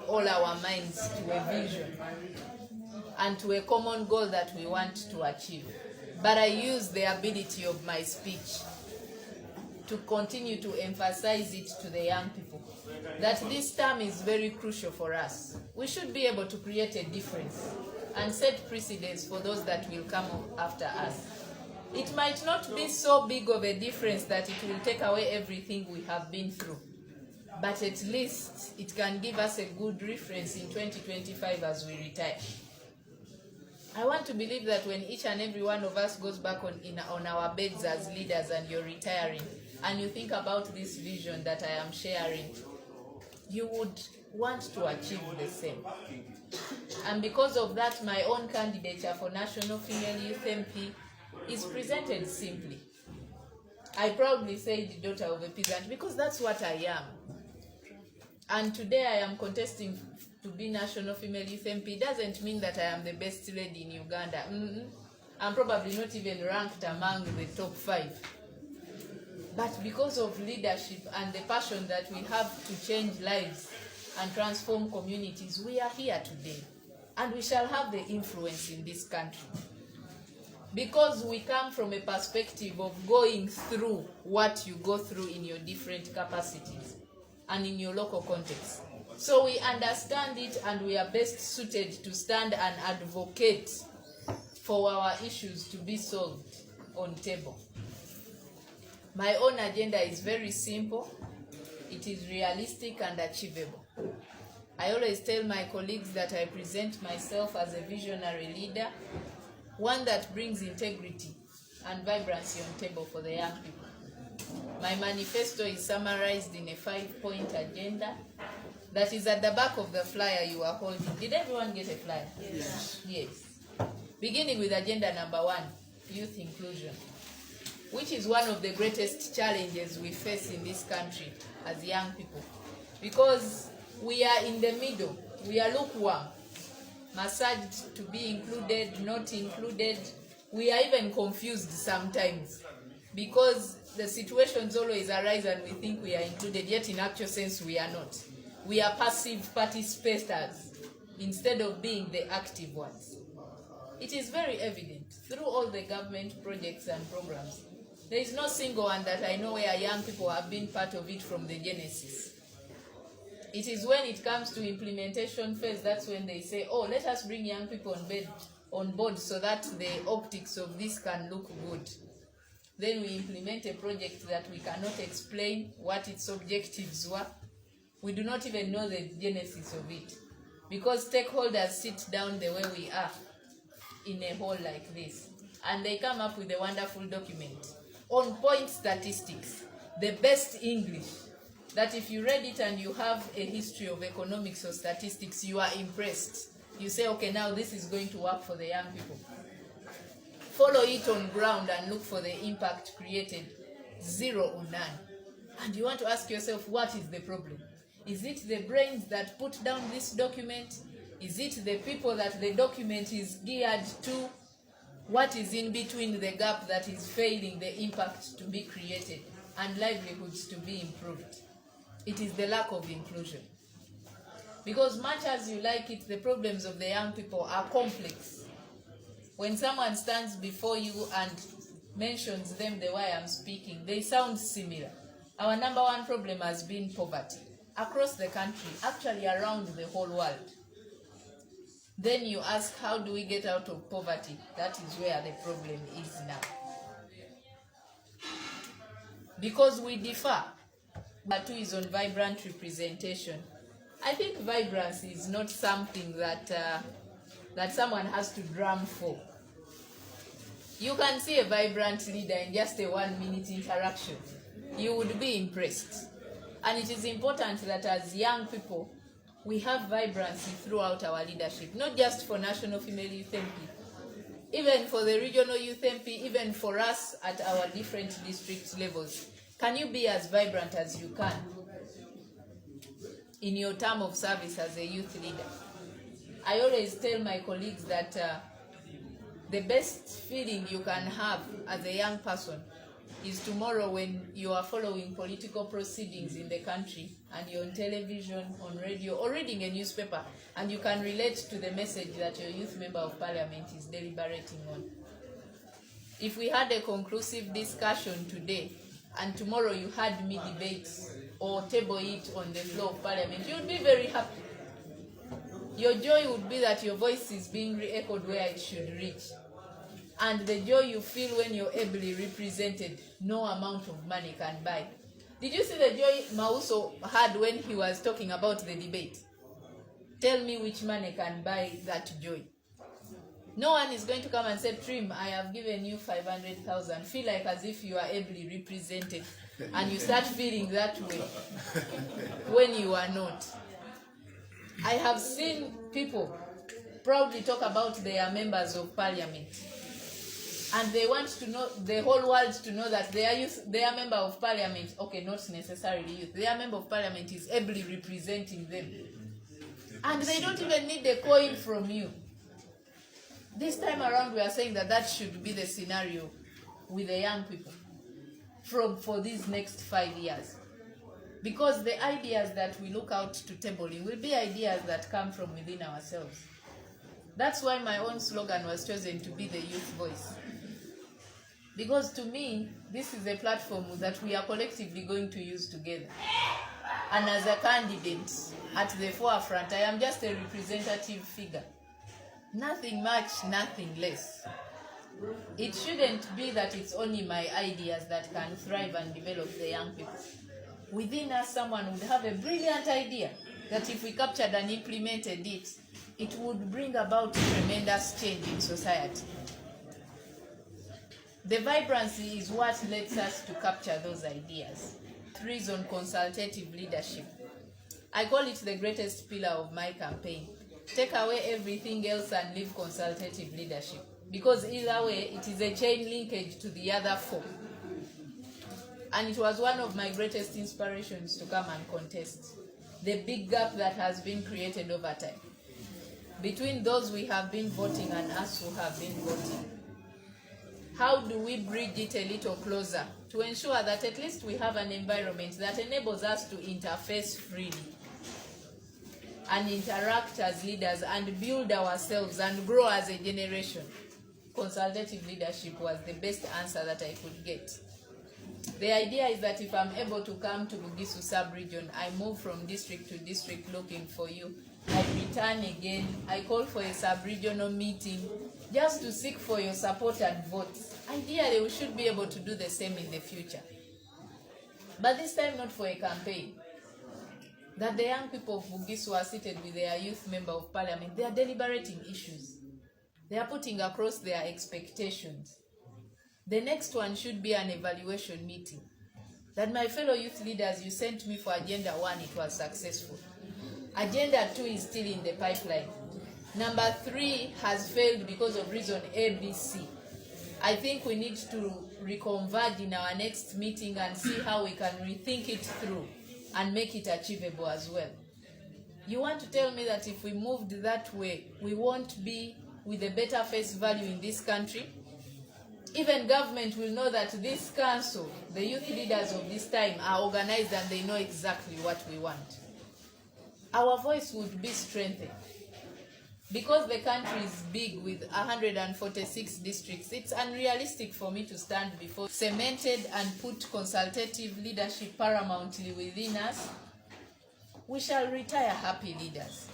all our minds to a vision and to a common goal that we want to achieve. But I use the ability of my speech to continue to emphasize it to the young people, that this term is very crucial for us. We should be able to create a difference and set precedents for those that will come after us. It might not be so big of a difference that it will take away everything we have been through, but at least it can give us a good reference in 2025 as we retire. I want to believe that when each and every one of us goes back on our beds as leaders and you're retiring, and you think about this vision that I am sharing, you would want to achieve the same. And because of that, my own candidature for National Female Youth MP is presented simply. I proudly say the daughter of a peasant because that's what I am. And today I am contesting to be National Female Youth MP. Doesn't mean that I am the best lady in Uganda. I'm probably not even ranked among the top 5. But because of leadership and the passion that we have to change lives and transform communities, we are here today. And we shall have the influence in this country. Because we come from a perspective of going through what you go through in your different capacities and in your local context. So we understand it and we are best suited to stand and advocate for our issues to be solved on table. My own agenda is very simple. It is realistic and achievable. I always tell my colleagues that I present myself as a visionary leader, one that brings integrity and vibrancy on table for the young people. My manifesto is summarized in a 5-point agenda that is at the back of the flyer you are holding. Did everyone get a flyer? Yes. Yes. Beginning with agenda number 1, youth inclusion, which is one of the greatest challenges we face in this country as young people. Because we are in the middle, we are lukewarm, massaged to be included, not included. We are even confused sometimes because the situations always arise and we think we are included, yet in actual sense we are not. We are passive participators instead of being the active ones. It is very evident through all the government projects and programs. There is no single one that I know where young people have been part of it from the genesis. It is when it comes to implementation phase, that's when they say, oh, let us bring young people on board so that the optics of this can look good. Then we implement a project that we cannot explain what its objectives were. We do not even know the genesis of it. Because stakeholders sit down the way we are in a hall like this, and they come up with a wonderful document on point statistics, the best English, that if you read it and you have a history of economics or statistics, you are impressed. You say, okay, now this is going to work for the young people. Follow it on ground and look for the impact created, 0 or none. And you want to ask yourself, what is the problem? Is it the brains that put down this document? Is it the people that the document is geared to? What is in between the gap that is failing the impact to be created and livelihoods to be improved? It is the lack of inclusion. Because much as you like it, the problems of the young people are complex. When someone stands before you and mentions them the way I'm speaking, they sound similar. Our number 1 problem has been poverty across the country, actually around the whole world. Then you ask, how do we get out of poverty? That is where the problem is now. Because we differ. But 2 is on vibrant representation. I think vibrancy is not something that someone has to drum for. You can see a vibrant leader in just a 1-minute interaction. You would be impressed. And it is important that as young people, we have vibrancy throughout our leadership, not just for National Female Youth MP, even for the regional youth MP, even for us at our different district levels. Can you be as vibrant as you can in your term of service as a youth leader? I always tell my colleagues that the best feeling you can have as a young person is tomorrow when you are following political proceedings in the country and you're on television, on radio, or reading a newspaper, and you can relate to the message that your youth member of parliament is deliberating on. If we had a conclusive discussion today, and tomorrow you had me debate or table it on the floor of parliament, you would be very happy. Your joy would be that your voice is being re-echoed where it should reach. And the joy you feel when you're ably represented, no amount of money can buy. Did you see the joy Mauso had when he was talking about the debate? Tell me which money can buy that joy. No one is going to come and say, Trim, I have given you 500,000. Feel like as if you are ably represented. And you start feeling that way when you are not. I have seen people proudly talk about their members of parliament. And they want to know, the whole world to know that their member of parliament, okay, not necessarily youth, their member of parliament is ably representing them. And they don't even need a coin from you. This time around, we are saying that that should be the scenario with the young people for these next 5 years. Because the ideas that we look out to tabling will be ideas that come from within ourselves. That's why my own slogan was chosen to be the youth voice. Because to me, this is a platform that we are collectively going to use together. And as a candidate at the forefront, I am just a representative figure. Nothing much, nothing less. It shouldn't be that it's only my ideas that can thrive and develop the young people. Within us, someone would have a brilliant idea that if we captured and implemented it, it would bring about tremendous change in society. The vibrancy is what lets us to capture those ideas. 3 is on consultative leadership. I call it the greatest pillar of my campaign. Take away everything else and leave consultative leadership. Because either way, it is a chain linkage to the other 4. And it was one of my greatest inspirations to come and contest. The big gap that has been created over time between those we have been voting and us who have been voting. How do we bridge it a little closer to ensure that at least we have an environment that enables us to interface freely and interact as leaders and build ourselves and grow as a generation? Consultative leadership was the best answer that I could get. The idea is that if I'm able to come to Bugisu sub-region, I move from district to district looking for you. I return again, I call for a sub-regional meeting just to seek for your support and votes. Ideally, we should be able to do the same in the future. But this time not for a campaign. That the young people of Bugisu are seated with their youth member of parliament. They are deliberating issues. They are putting across their expectations. The next one should be an evaluation meeting. That my fellow youth leaders, you sent me for Agenda 1, it was successful. Agenda 2 is still in the pipeline. Number 3 has failed because of reason A, B, C. I think we need to reconverge in our next meeting and see how we can rethink it through and make it achievable as well. You want to tell me that if we moved that way, we won't be with a better face value in this country? Even government will know that this council, the youth leaders of this time, are organized and they know exactly what we want. Our voice would be strengthened. Because the country is big with 146 districts, it's unrealistic for me to stand before cemented and put consultative leadership paramountly within us. We shall retire happy leaders.